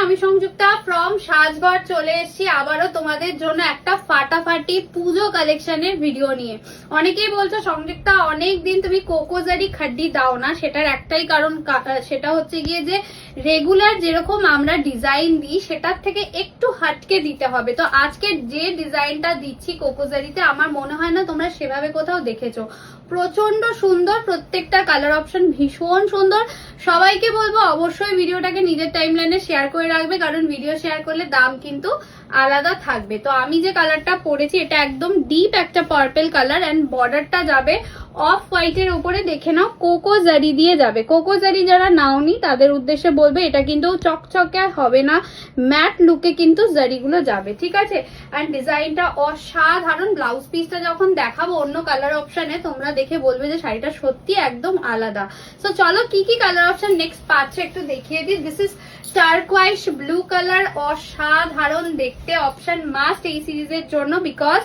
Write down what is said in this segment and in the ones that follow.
আমি সংযুক্তা ফ্রম সাজঘর চলে এসেছি আবারও তোমাদের জন্য একটা ফাটাফাটি পুজো কালেকশনের ভিডিও নিয়ে। অনেকেই বলছো সংযুক্তা অনেক দিন তুমি কোকোজারি খাড্ডি দাও না, সেটার একটাই কারণ, সেটা হচ্ছে গিয়ে যে রেগুলার যেরকম আমরা ডিজাইন দিই সেটার থেকে একটু হাটকে দিতে হবে। তো আজকে যে ডিজাইনটা দিচ্ছি কোকোজারিতে আমার মনে হয় না তোমরা সেভাবে কোথাও দেখেছো। প্রচন্ড সুন্দর, প্রত্যেকটা কালার অপশন ভীষণ সুন্দর। সবাইকে বলবো অবশ্যই ভিডিওটাকে নিজের টাইমলাইনে শেয়ার করে রাখবে, কারণ ভিডিও শেয়ার করলে দাম কিন্তু আলাদা থাকবে। তো আমি যে কালারটা পরেছি এটা একদম ডিপ একটা পার্পল কালার এন্ড বর্ডারটা যাবে অফ হোয়াইটের উপরে, দেখে নাও কোকো জারি দিয়ে যাবে। কোকো জারি যারা নাওনি তাদের উদ্দেশ্যে বলবে এটা কিন্তু চকচকে হবে না, ম্যাট লুকে কিন্তু জারিগুলো যাবে, ঠিক আছে। এন্ড ডিজাইনটা অসাধারণ। ব্লাউজ পিসটা যখন দেখাবো অন্য কালার অপশনে তোমরা দেখে বলবে যে শাড়িটা সত্যি একদম আলাদা। সো চলো কি কি কালার অপশন নেক্সট পাচ্ছে একটু দেখিয়ে দিই। দিস ইজ টার্কোয়াইশ ব্লু কালার, অসাধারণ দেখতে, অপশন মাস্ট এই সিরিজের জন্য বিকজ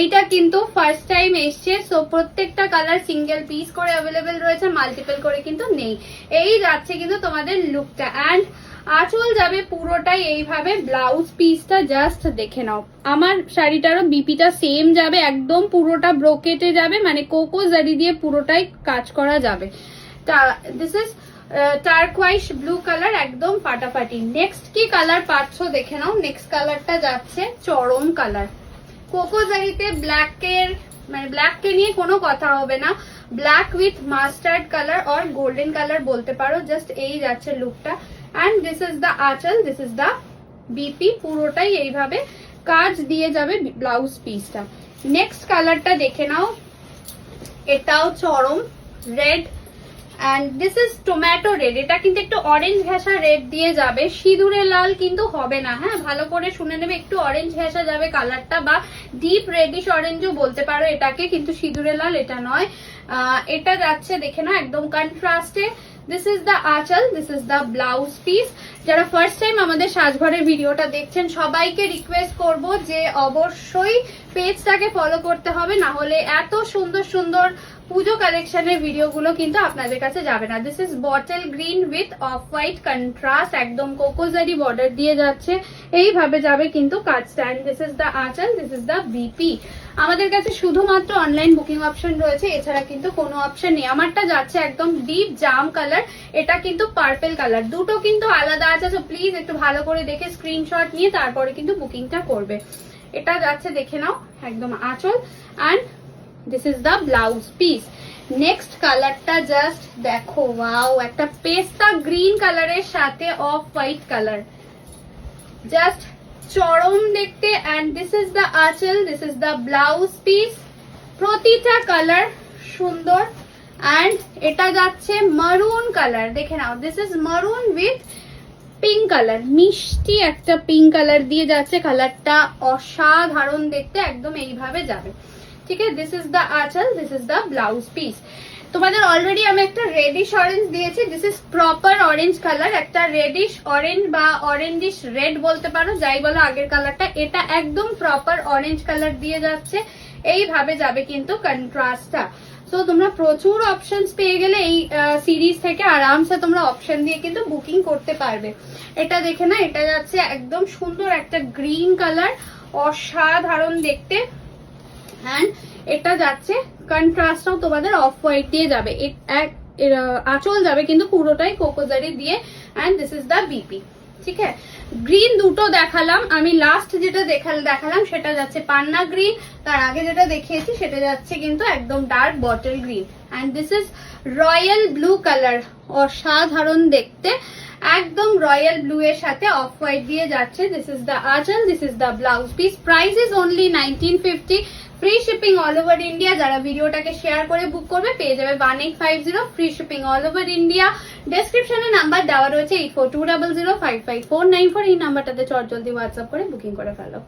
এইটা কিন্তু ফার্স্ট টাইম এসছে। সো প্রত্যেকটা কালার সিঙ্গেল পিস করে অ্যাভেলেবেল রয়েছে, মাল্টিপল করে কিন্তু নেই। এই যাচ্ছে কিন্তু তোমাদের লুকটা। অ্যান্ড আঁচল যাবে পুরোটাই এইভাবে, ব্লাউজ পিসটা জাস্ট দেখে নাও। আমার শাড়িটারও বিপিটা সেম যাবে, একদম পুরোটা ব্রোকেটে যাবে, মানে কোকো জারি দিয়ে পুরোটাই কাজ করা যাবে। দিস ইজ টার্কোয়াইশ ব্লু কালার, একদম ফাটাফাটি। নেক্সট কি কালার পাচ্ছ দেখে নাও। নেক্সট কালারটা যাচ্ছে চরম কালার। কোকো জারিতে ব্ল্যাকের মানে ব্ল্যাককে নিয়ে কোনো কথা হবে না, black with mustard colour or golden colour বলতে পারো। জাস্ট এই যাচ্ছে লুকটা। অ্যান্ড দিস ইজ দ্য আঁচল, দিস ইজ দ্য বিপি, পুরোটাই এইভাবে কাজ দিয়ে যাবে ব্লাউজ পিসটা। নেক্সট কালারটা দেখে নাও, এটাও চরম red and this is tomato red. এটা কিন্তু একটু অরেঞ্জ ঘেঁষা রেড দিয়ে যাবে, সিঁদুরে লাল কিন্তু হবে না, হ্যাঁ ভালো করে শুনে নেবে। একটু অরেঞ্জ ঘেঁষা যাবে কালারটা, বা ডিপ রেডিশ অরেঞ্জও বলতে পারো এটাকে, কিন্তু সিঁদুরে লাল এটা নয়। এটা যাচ্ছে দেখে না একদম কন্ট্রাস্টে। দিস ইজ দ্য আঁচল, this is the blouse piece. যারা ফার্স্ট টাইম আমাদের সাজঘরের ভিডিওটা দেখছেন সবাইকে রিকোয়েস্ট করব যে অবশ্যই পেজটাকে ফলো করতে হবে, না হলে এত সুন্দর সুন্দর পুজো কালেকশনের ভিডিওগুলো কিন্তু আপনাদের কাছে যাবে না। This is bottle green with off white contrast, একদম কোকোজারি বর্ডার দিয়ে যাচ্ছে, এইভাবে যাবে কিন্তু কাজটা। এন্ড দিস ইজ দ্য আঁচল, দিস ইজ দ্য বিপি। আমাদের কাছে শুধুমাত্র অনলাইন বুকিং অপশন রয়েছে, এছাড়া কিন্তু কোনো অপশন নেই। আমারটা যাচ্ছে একদম ডিপ জাম কালার, এটা কিন্তু পার্পল কালার, দুটো কিন্তু আলাদা আছে। তো প্লিজ একটু ভালো করে দেখে স্ক্রিনশট নিয়ে তারপরে কিন্তু বুকিংটা করবে। এটা যাচ্ছে দেখে নাও একদম আঁচল and this is the blouse piece. Next কালারটা জাস্ট দেখো, ওয়াও, একটা পেস্তা গ্রিন কালারের সাথে অফ হোয়াইট কালার, জাস্ট চরম দেখতে। অ্যান্ড দিস ইজ দ্য আঁচল, this is the blouse piece. প্রতিটা কালার সুন্দর। অ্যান্ড এটা যাচ্ছে মারুন কালার, দেখে নাও, দিস ইজ মারুন উইথ পিঙ্ক কালার, মিষ্টি একটা পিঙ্ক কালার দিয়ে যাচ্ছে। কালারটা অসাধারণ দেখতে, একদম এইভাবে যাবে, ঠিক আছে। দিস ইজ দ্য আঁচল, this is the blouse piece. তোমাদের অলরেডি আমি একটা রেডিশ অরেঞ্জ দিয়েছি, this is proper orange colour, একটা রেডিশ অরেঞ্জ বা অরেঞ্জিশ রেড বলতে পারো, যাই বলো আগের কালারটা। এটা একদম প্রপার অরেঞ্জ কালার দিয়ে যাচ্ছে, এইভাবে যাবে কিন্তু কন্ট্রাস্টটা। তো তোমরা প্রচুর অপশনস পেয়ে গেলে এই সিরিজ থেকে, আরামসে তোমরা অপশন দিয়ে কিন্তু বুকিং করতে পারবে। এটা দেখে না, এটা যাচ্ছে একদম সুন্দর একটা গ্রিন কালার, অসাধারণ দেখতে। অ্যান্ড এটা যাচ্ছে কন্ট্রাস্টটাও তোমাদের অফ হোয়াইট দিয়ে যাবে, আঁচল যাবে কিন্তু পুরোটাই কোকোজারি দিয়ে। And this is the BP, ঠিক আছে। গ্রিন দুটো দেখালাম আমি, লাস্ট যেটা দেখালাম সেটা যাচ্ছে পান্না গ্রিন, তার আগে যেটা দেখিয়েছি সেটা যাচ্ছে কিন্তু একদম dark bottle green. And this is royal blue colour, অসাধারণ দেখতে, একদম রয়্যাল ব্লু এর সাথে অফ হোয়াইট দিয়ে যাচ্ছে। দিস ইজ দ্য আঁচল, this is the blouse piece. Price is only 1950, free shipping all over India. যারা ভিডিওটাকে শেয়ার করে বুক করবে পেয়ে যাবে 1850, free shipping all over India. ডেসক্রিপশনে নাম্বার দেওয়া রয়েছে 8420055494, এই নাম্বারটাতে চট জলদি হোয়াটসঅ্যাপ করে বুকিং করে ফেলো।